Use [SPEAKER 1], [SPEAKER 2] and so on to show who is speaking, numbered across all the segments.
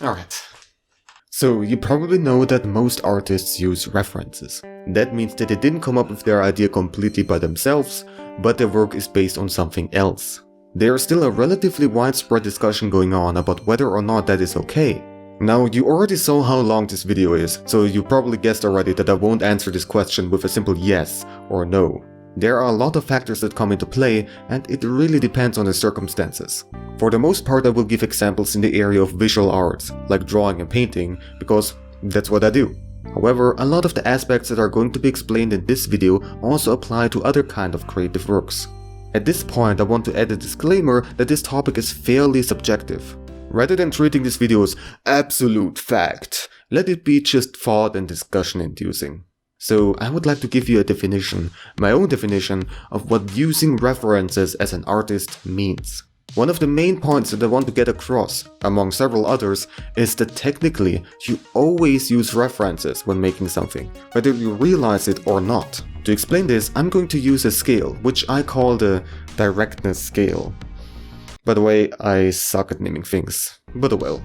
[SPEAKER 1] Alright. So, you probably know that most artists use references. That means that they didn't come up with their idea completely by themselves, but their work is based on something else. There is still a relatively widespread discussion going on about whether or not that is okay. Now, you already saw how long this video is, so you probably guessed already that I won't answer this question with a simple yes or no. There are a lot of factors that come into play, and it really depends on the circumstances. For the most part, I will give examples in the area of visual arts, like drawing and painting, because that's what I do. However, a lot of the aspects that are going to be explained in this video also apply to other kind of creative works. At this point, I want to add a disclaimer that this topic is fairly subjective. Rather than treating this video as absolute fact, let it be just thought and discussion inducing. So I would like to give you a definition, my own definition, of what using references as an artist means. One of the main points that I want to get across, among several others, is that technically you always use references when making something, whether you realize it or not. To explain this, I'm going to use a scale, which I call the directness scale. By the way, I suck at naming things, but oh well.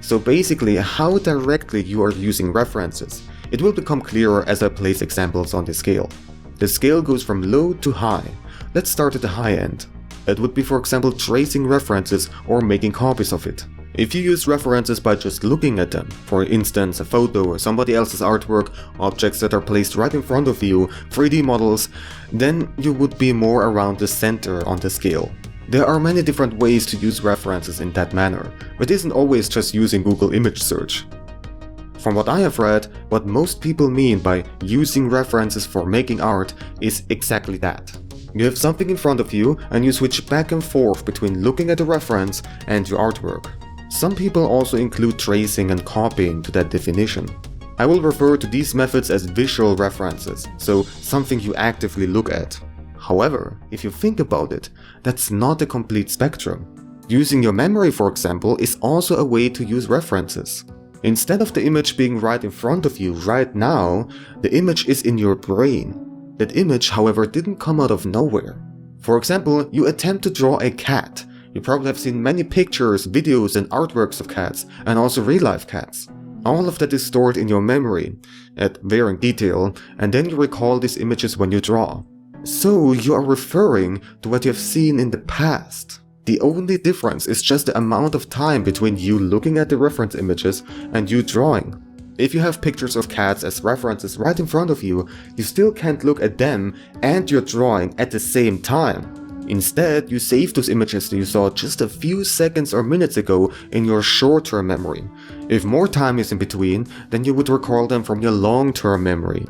[SPEAKER 1] So basically, how directly you are using references. It will become clearer as I place examples on the scale. The scale goes from low to high. Let's start at the high end. It would be, for example, tracing references or making copies of it. If you use references by just looking at them, for instance a photo or somebody else's artwork, objects that are placed right in front of you, 3D models, then you would be more around the center on the scale. There are many different ways to use references in that manner, but it isn't always just using Google image search. From what I have read, what most people mean by using references for making art is exactly that. You have something in front of you and you switch back and forth between looking at the reference and your artwork. Some people also include tracing and copying to that definition. I will refer to these methods as visual references, so something you actively look at. However, if you think about it, that's not a complete spectrum. Using your memory, for example, is also a way to use references. Instead of the image being right in front of you right now, the image is in your brain. That image, however, didn't come out of nowhere. For example, you attempt to draw a cat. You probably have seen many pictures, videos and artworks of cats, and also real-life cats. All of that is stored in your memory, at varying detail, and then you recall these images when you draw. So you are referring to what you have seen in the past. The only difference is just the amount of time between you looking at the reference images and you drawing. If you have pictures of cats as references right in front of you, you still can't look at them and your drawing at the same time. Instead, you save those images that you saw just a few seconds or minutes ago in your short-term memory. If more time is in between, then you would recall them from your long-term memory.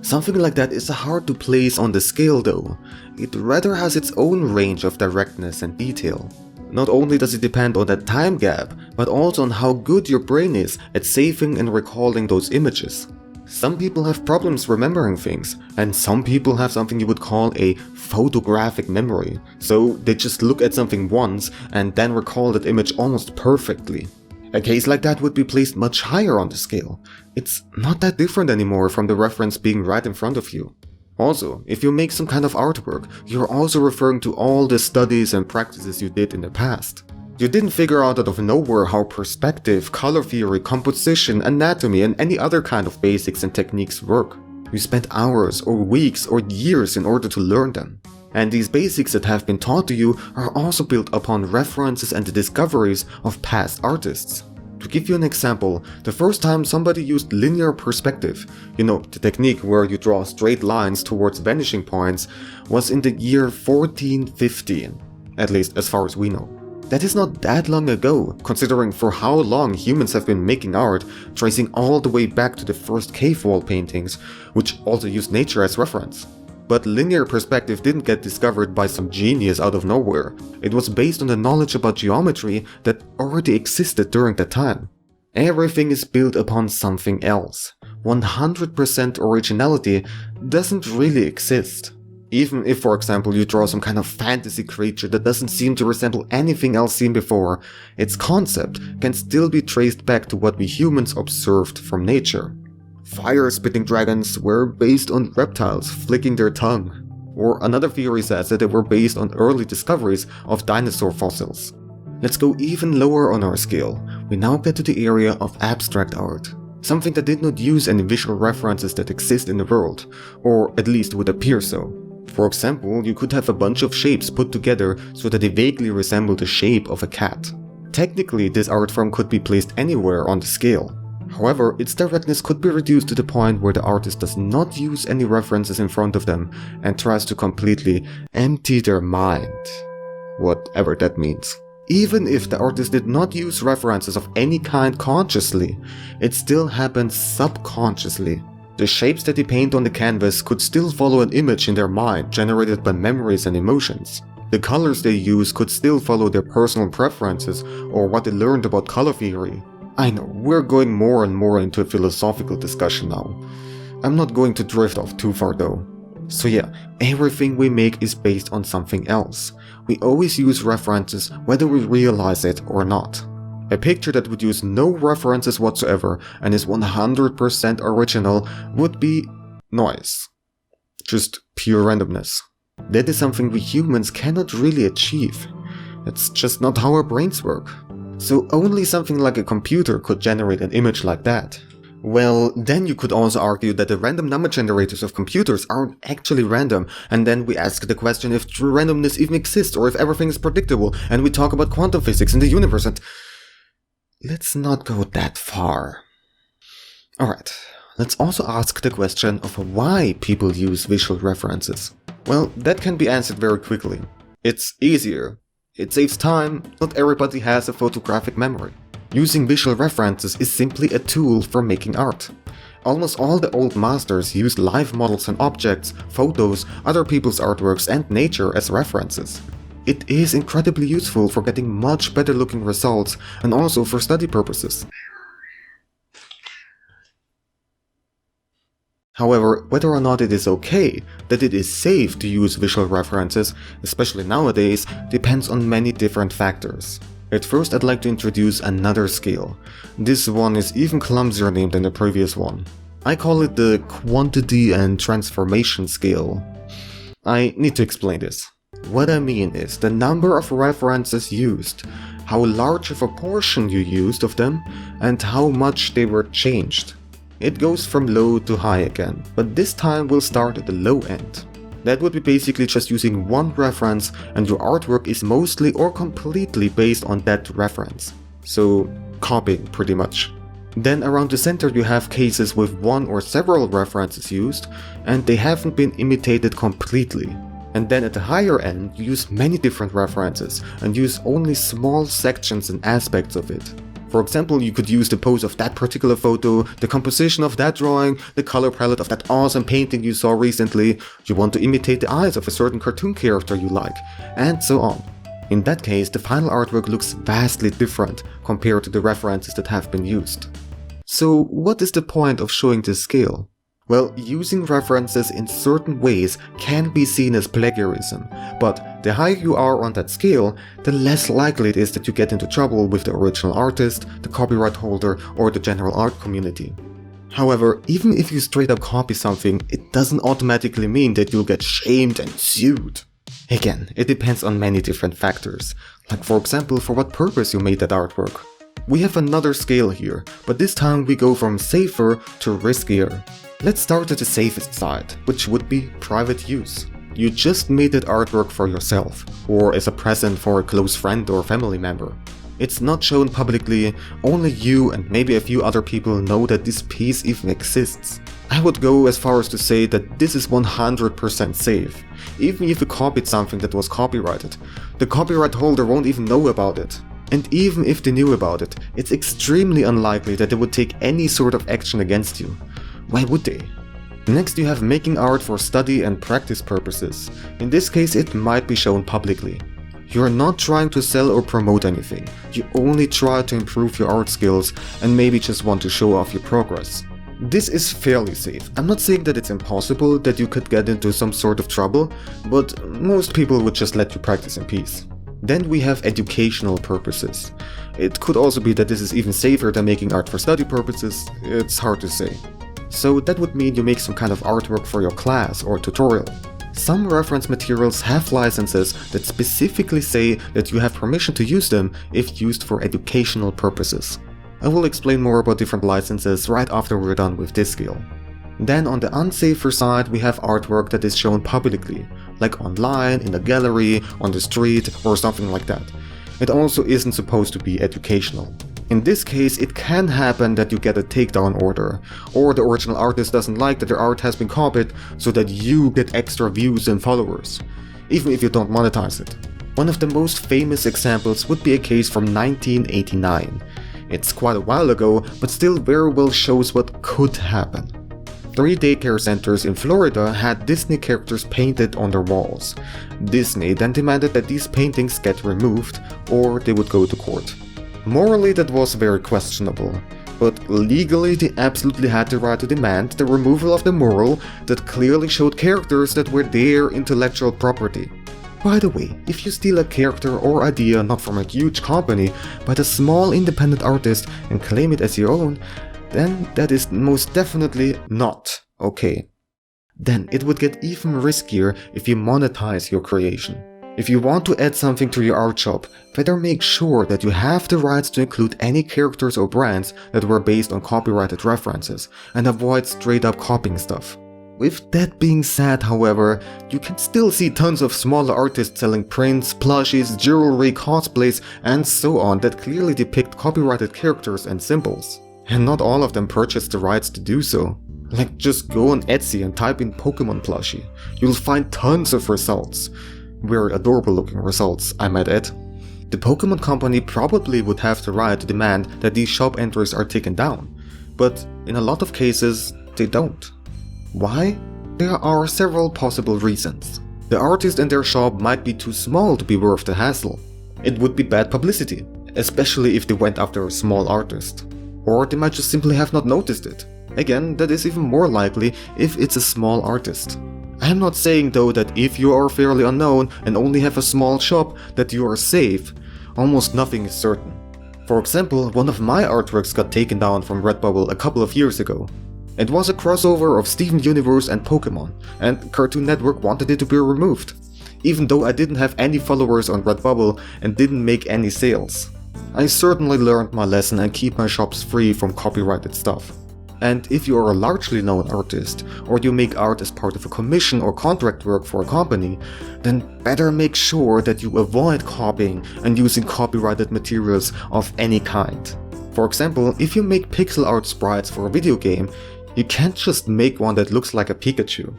[SPEAKER 1] Something like that is hard to place on the scale though. It rather has its own range of directness and detail. Not only does it depend on that time gap, but also on how good your brain is at saving and recalling those images. Some people have problems remembering things, and some people have something you would call a photographic memory. So they just look at something once and then recall that image almost perfectly. A case like that would be placed much higher on the scale. It's not that different anymore from the reference being right in front of you. Also, if you make some kind of artwork, you're also referring to all the studies and practices you did in the past. You didn't figure out of nowhere how perspective, color theory, composition, anatomy, and any other kind of basics and techniques work. You spent hours or weeks or years in order to learn them. And these basics that have been taught to you are also built upon references and the discoveries of past artists. To give you an example, the first time somebody used linear perspective, the technique where you draw straight lines towards vanishing points, was in the year 1415, at least as far as we know. That is not that long ago, considering for how long humans have been making art, tracing all the way back to the first cave wall paintings, which also used nature as reference. But linear perspective didn't get discovered by some genius out of nowhere. It was based on the knowledge about geometry that already existed during that time. Everything is built upon something else. 100% originality doesn't really exist. Even if, for example, you draw some kind of fantasy creature that doesn't seem to resemble anything else seen before, its concept can still be traced back to what we humans observed from nature. Fire-spitting dragons were based on reptiles flicking their tongue. Or another theory says that they were based on early discoveries of dinosaur fossils. Let's go even lower on our scale. We now get to the area of abstract art. Something that did not use any visual references that exist in the world, or at least would appear so. For example, you could have a bunch of shapes put together so that they vaguely resemble the shape of a cat. Technically, this art form could be placed anywhere on the scale. However, its directness could be reduced to the point where the artist does not use any references in front of them and tries to completely empty their mind. Whatever that means. Even if the artist did not use references of any kind consciously, it still happens subconsciously. The shapes that they paint on the canvas could still follow an image in their mind generated by memories and emotions. The colors they use could still follow their personal preferences or what they learned about color theory. I know, we're going more and more into a philosophical discussion now. I'm not going to drift off too far though. So yeah, everything we make is based on something else. We always use references whether we realize it or not. A picture that would use no references whatsoever and is 100% original would be noise. Just pure randomness. That is something we humans cannot really achieve. It's just not how our brains work. So only something like a computer could generate an image like that. Well, then you could also argue that the random number generators of computers aren't actually random, and then we ask the question if true randomness even exists or if everything is predictable, and we talk about quantum physics in the universe and... Let's not go that far. Alright, let's also ask the question of why people use visual references. Well, that can be answered very quickly. It's easier. It saves time. Not everybody has a photographic memory. Using visual references is simply a tool for making art. Almost all the old masters used live models and objects, photos, other people's artworks and nature as references. It is incredibly useful for getting much better looking results and also for study purposes. However, whether or not it is okay, that it is safe to use visual references, especially nowadays, depends on many different factors. At first, I'd like to introduce another scale. This one is even clumsier named than the previous one. I call it the quantity and transformation scale. I need to explain this. What I mean is the number of references used, how large of a portion you used of them, and how much they were changed. It goes from low to high again, but this time we'll start at the low end. That would be basically just using one reference and your artwork is mostly or completely based on that reference. So, copying pretty much. Then around the center you have cases with one or several references used and they haven't been imitated completely. And then at the higher end you use many different references and use only small sections and aspects of it. For example, you could use the pose of that particular photo, the composition of that drawing, the color palette of that awesome painting you saw recently, you want to imitate the eyes of a certain cartoon character you like, and so on. In that case, the final artwork looks vastly different compared to the references that have been used. So what is the point of showing this scale? Well, using references in certain ways can be seen as plagiarism, but the higher you are on that scale, the less likely it is that you get into trouble with the original artist, the copyright holder, or the general art community. However, even if you straight up copy something, it doesn't automatically mean that you'll get shamed and sued. Again, it depends on many different factors, like for example for what purpose you made that artwork. We have another scale here, but this time we go from safer to riskier. Let's start at the safest side, which would be private use. You just made that artwork for yourself, or as a present for a close friend or family member. It's not shown publicly, only you and maybe a few other people know that this piece even exists. I would go as far as to say that this is 100% safe. Even if you copied something that was copyrighted, the copyright holder won't even know about it. And even if they knew about it, it's extremely unlikely that they would take any sort of action against you. Why would they? Next you have making art for study and practice purposes. In this case it might be shown publicly. You are not trying to sell or promote anything. You only try to improve your art skills and maybe just want to show off your progress. This is fairly safe. I'm not saying that it's impossible that you could get into some sort of trouble, but most people would just let you practice in peace. Then we have educational purposes. It could also be that this is even safer than making art for study purposes. It's hard to say. So that would mean you make some kind of artwork for your class or tutorial. Some reference materials have licenses that specifically say that you have permission to use them if used for educational purposes. I will explain more about different licenses right after we're done with this skill. Then on the unsafer side, we have artwork that is shown publicly, like online, in a gallery, on the street, or something like that. It also isn't supposed to be educational. In this case, it can happen that you get a takedown order, or the original artist doesn't like that their art has been copied so that you get extra views and followers, even if you don't monetize it. One of the most famous examples would be a case from 1989. It's quite a while ago, but still very well shows what could happen. 3 daycare centers in Florida had Disney characters painted on their walls. Disney then demanded that these paintings get removed, or they would go to court. Morally, that was very questionable, but legally they absolutely had the right to demand the removal of the mural that clearly showed characters that were their intellectual property. By the way, if you steal a character or idea not from a huge company, but a small independent artist and claim it as your own, then that is most definitely not okay. Then it would get even riskier if you monetize your creation. If you want to add something to your art shop, better make sure that you have the rights to include any characters or brands that were based on copyrighted references, and avoid straight up copying stuff. With that being said, however, you can still see tons of smaller artists selling prints, plushies, jewelry, cosplays, and so on that clearly depict copyrighted characters and symbols. And not all of them purchase the rights to do so. Like, just go on Etsy and type in Pokemon plushie. You'll find tons of results. Very adorable looking results, I might add. The Pokemon company probably would have the right to demand that these shop entries are taken down, but in a lot of cases, they don't. Why? There are several possible reasons. The artist and their shop might be too small to be worth the hassle. It would be bad publicity, especially if they went after a small artist. Or they might just simply have not noticed it. Again, that is even more likely if it's a small artist. I am not saying though that if you are fairly unknown and only have a small shop that you are safe. Almost nothing is certain. For example, one of my artworks got taken down from Redbubble a couple of years ago. It was a crossover of Steven Universe and Pokemon, and Cartoon Network wanted it to be removed, even though I didn't have any followers on Redbubble and didn't make any sales. I certainly learned my lesson and keep my shops free from copyrighted stuff. And if you are a largely known artist, or you make art as part of a commission or contract work for a company, then better make sure that you avoid copying and using copyrighted materials of any kind. For example, if you make pixel art sprites for a video game, you can't just make one that looks like a Pikachu.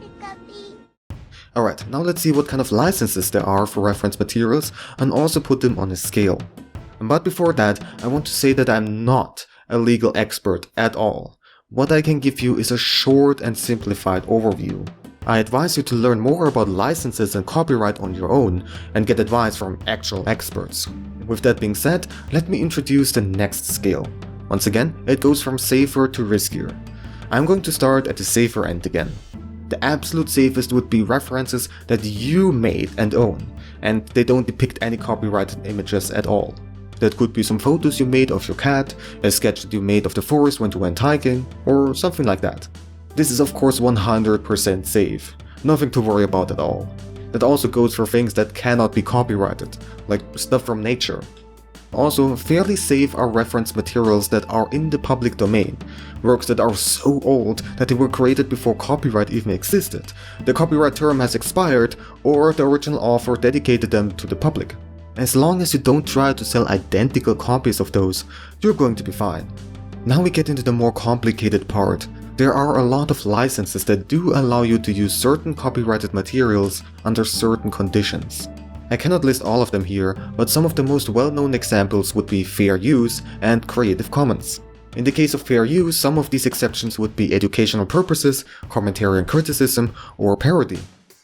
[SPEAKER 1] Alright, now let's see what kind of licenses there are for reference materials and also put them on a scale. But before that, I want to say that I'm not a legal expert at all. What I can give you is a short and simplified overview. I advise you to learn more about licenses and copyright on your own and get advice from actual experts. With that being said, let me introduce the next scale. Once again, it goes from safer to riskier. I'm going to start at the safer end again. The absolute safest would be references that you made and own, and they don't depict any copyrighted images at all. That could be some photos you made of your cat, a sketch that you made of the forest when you went hiking, or something like that. This is of course 100% safe, nothing to worry about at all. That also goes for things that cannot be copyrighted, like stuff from nature. Also, fairly safe are reference materials that are in the public domain, works that are so old that they were created before copyright even existed, the copyright term has expired, or the original author dedicated them to the public. As long as you don't try to sell identical copies of those, you're going to be fine. Now we get into the more complicated part. There are a lot of licenses that do allow you to use certain copyrighted materials under certain conditions. I cannot list all of them here, but some of the most well-known examples would be fair use and Creative Commons. In the case of fair use, some of these exceptions would be educational purposes, commentary and criticism, or parody.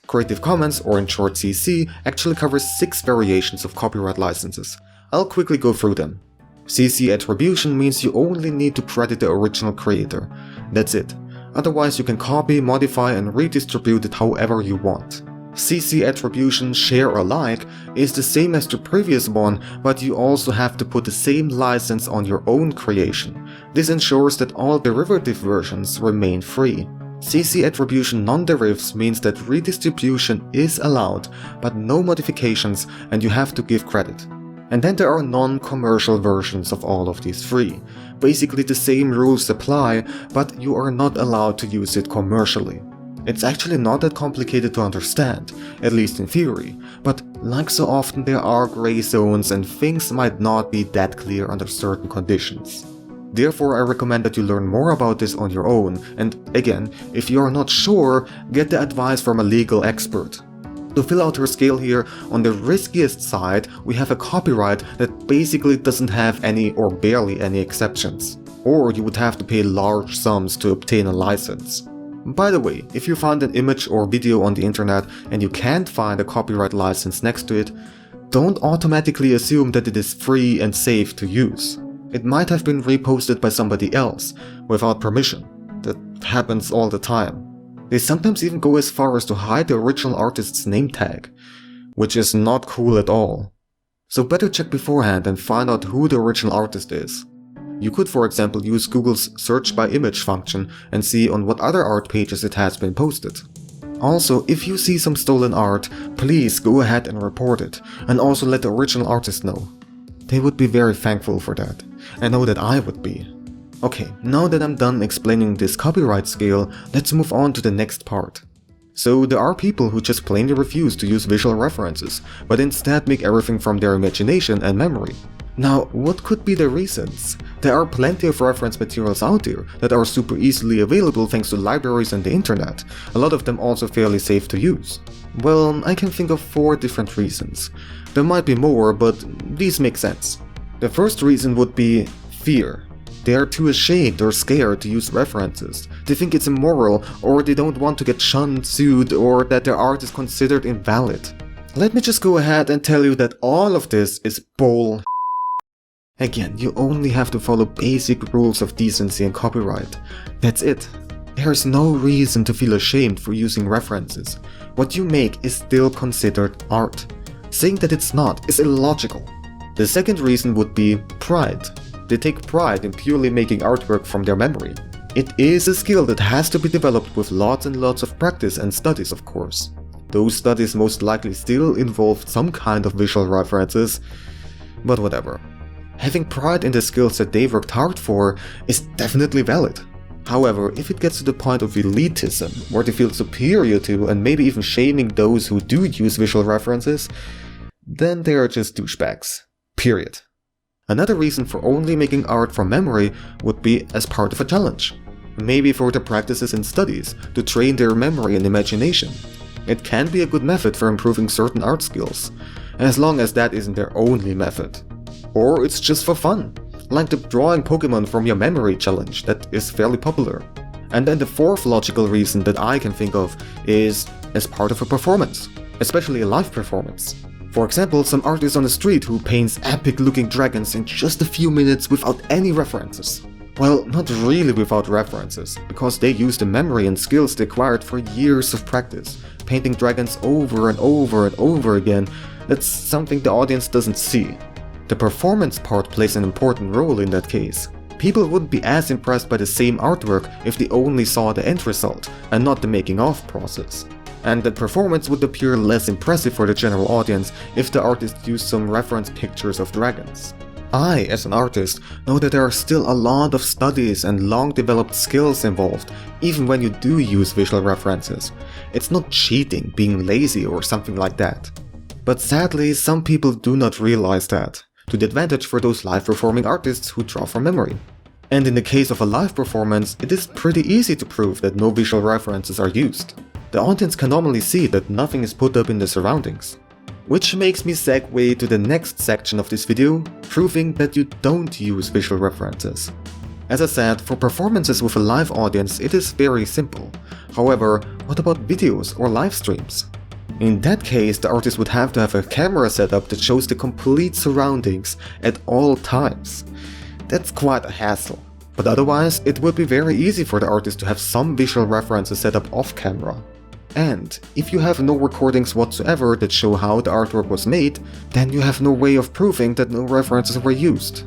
[SPEAKER 1] Creative Commons, or in short CC, actually covers 6 variations of copyright licenses. I'll quickly go through them. CC attribution means you only need to credit the original creator. That's it. Otherwise you can copy, modify and redistribute it however you want. CC attribution share alike is the same as the previous one, but you also have to put the same license on your own creation. This ensures that all derivative versions remain free. CC attribution non-derivs means that redistribution is allowed, but no modifications, and you have to give credit. And then there are non-commercial versions of all of these three. Basically the same rules apply, but you are not allowed to use it commercially. It's actually not that complicated to understand, at least in theory, but like so often there are gray zones and things might not be that clear under certain conditions. Therefore, I recommend that you learn more about this on your own, and again, if you are not sure, get the advice from a legal expert. To fill out her scale here, on the riskiest side, we have a copyright that basically doesn't have any or barely any exceptions. Or you would have to pay large sums to obtain a license. By the way, if you find an image or video on the internet and you can't find a copyright license next to it, don't automatically assume that it is free and safe to use. It might have been reposted by somebody else, without permission. That happens all the time. They sometimes even go as far as to hide the original artist's name tag, which is not cool at all. So better check beforehand and find out who the original artist is. You could, for example, use Google's search by image function and see on what other art pages it has been posted. Also, if you see some stolen art, please go ahead and report it, and also let the original artist know. They would be very thankful for that. I know that I would be. Okay, now that I'm done explaining this copyright scale, let's move on to the next part. So there are people who just plainly refuse to use visual references, but instead make everything from their imagination and memory. Now, what could be the reasons? There are plenty of reference materials out there that are super easily available thanks to libraries and the internet, a lot of them also fairly safe to use. Well, I can think of 4 different reasons. There might be more, but these make sense. The first reason would be fear. They are too ashamed or scared to use references. They think it's immoral, or they don't want to get shunned, sued, or that their art is considered invalid. Let me just go ahead and tell you that all of this is bull. Again, you only have to follow basic rules of decency and copyright. That's it. There's no reason to feel ashamed for using references. What you make is still considered art. Saying that it's not is illogical. The second reason would be pride. They take pride in purely making artwork from their memory. It is a skill that has to be developed with lots and lots of practice and studies, of course. Those studies most likely still involved some kind of visual references, but whatever. Having pride in the skills that they worked hard for is definitely valid. However, if it gets to the point of elitism, where they feel superior to and maybe even shaming those who do use visual references, then they are just douchebags. Period. Another reason for only making art from memory would be as part of a challenge. Maybe for the practices and studies, to train their memory and imagination. It can be a good method for improving certain art skills, as long as that isn't their only method. Or it's just for fun, like the drawing Pokemon from your memory challenge that is fairly popular. And then the fourth logical reason that I can think of is as part of a performance, especially a live performance. For example, some artist on the street who paints epic looking dragons in just a few minutes without any references. Well, not really without references, because they use the memory and skills they acquired for years of practice, painting dragons over and over and over again. That's something the audience doesn't see. The performance part plays an important role in that case. People wouldn't be as impressed by the same artwork if they only saw the end result and not the making of process. And that performance would appear less impressive for the general audience if the artist used some reference pictures of dragons. I, as an artist, know that there are still a lot of studies and long developed skills involved, even when you do use visual references. It's not cheating, being lazy or something like that. But sadly, some people do not realize that, to the advantage for those live performing artists who draw from memory. And in the case of a live performance, it is pretty easy to prove that no visual references are used. The audience can normally see that nothing is put up in the surroundings. Which makes me segue to the next section of this video, proving that you don't use visual references. As I said, for performances with a live audience it is very simple. However, what about videos or live streams? In that case, the artist would have to have a camera setup that shows the complete surroundings at all times. That's quite a hassle. But otherwise, it would be very easy for the artist to have some visual references set up off camera. And if you have no recordings whatsoever that show how the artwork was made, then you have no way of proving that no references were used.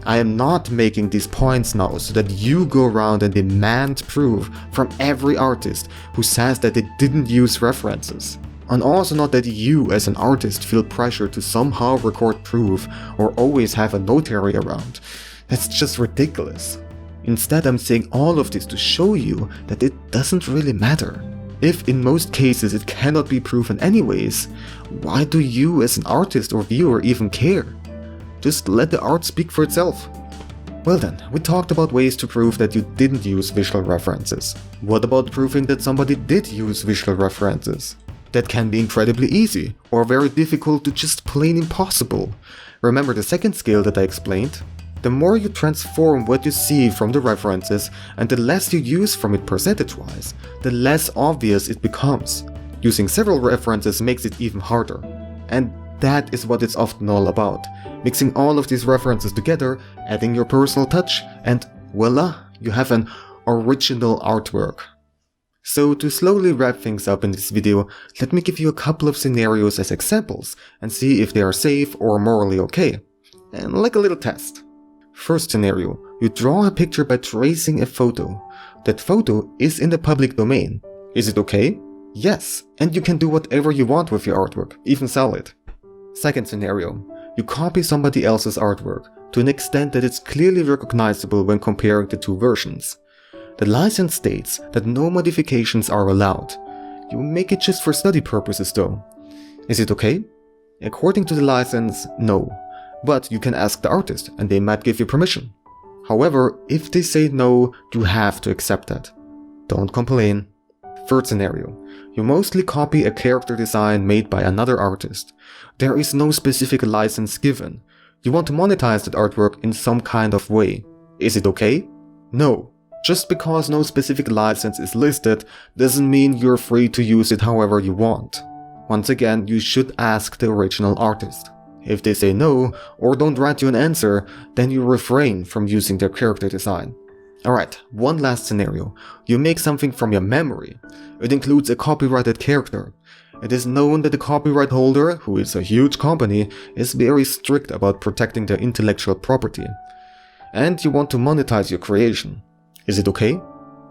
[SPEAKER 1] I am not making these points now so that you go around and demand proof from every artist who says that they didn't use references. And also not that you as an artist feel pressure to somehow record proof or always have a notary around. That's just ridiculous. Instead, I'm saying all of this to show you that it doesn't really matter. If in most cases it cannot be proven anyways, why do you as an artist or viewer even care? Just let the art speak for itself. Well then, we talked about ways to prove that you didn't use visual references. What about proving that somebody did use visual references? That can be incredibly easy, or very difficult to just plain impossible. Remember the second scale that I explained? The more you transform what you see from the references and the less you use from it percentage-wise, the less obvious it becomes. Using several references makes it even harder. And that is what it's often all about. Mixing all of these references together, adding your personal touch, and voila, you have an original artwork. So to slowly wrap things up in this video, let me give you a couple of scenarios as examples and see if they are safe or morally okay. And like a little test. First scenario, you draw a picture by tracing a photo. That photo is in the public domain. Is it okay? Yes, and you can do whatever you want with your artwork, even sell it. Second scenario, you copy somebody else's artwork to an extent that it's clearly recognizable when comparing the two versions. The license states that no modifications are allowed. You make it just for study purposes though. Is it okay? According to the license, no. But you can ask the artist and they might give you permission. However, if they say no, you have to accept that. Don't complain. Third scenario. You mostly copy a character design made by another artist. There is no specific license given. You want to monetize that artwork in some kind of way. Is it okay? No. Just because no specific license is listed doesn't mean you're free to use it however you want. Once again, you should ask the original artist. If they say no, or don't write you an answer, then you refrain from using their character design. Alright, one last scenario. You make something from your memory. It includes a copyrighted character. It is known that the copyright holder, who is a huge company, is very strict about protecting their intellectual property. And you want to monetize your creation. Is it okay?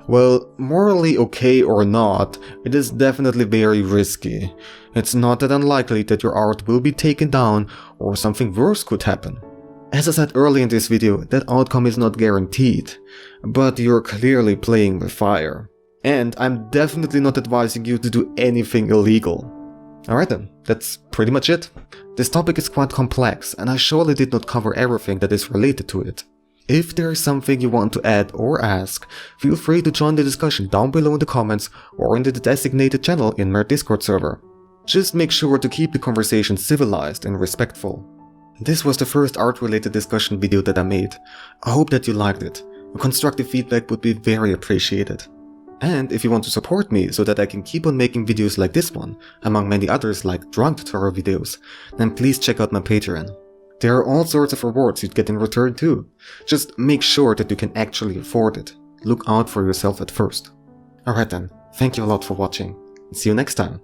[SPEAKER 1] Well, morally okay or not, it is definitely very risky. It's not that unlikely that your art will be taken down or something worse could happen. As I said earlier in this video, that outcome is not guaranteed, but you're clearly playing with fire. And I'm definitely not advising you to do anything illegal. Alright then, that's pretty much it. This topic is quite complex and I surely did not cover everything that is related to it. If there is something you want to add or ask, feel free to join the discussion down below in the comments or in the designated channel in my Discord server. Just make sure to keep the conversation civilized and respectful. This was the first art-related discussion video that I made. I hope that you liked it. A constructive feedback would be very appreciated. And if you want to support me so that I can keep on making videos like this one, among many others like drunk tutorial videos, then please check out my Patreon. There are all sorts of rewards you'd get in return too. Just make sure that you can actually afford it. Look out for yourself at first. Alright then, thank you a lot for watching. See you next time.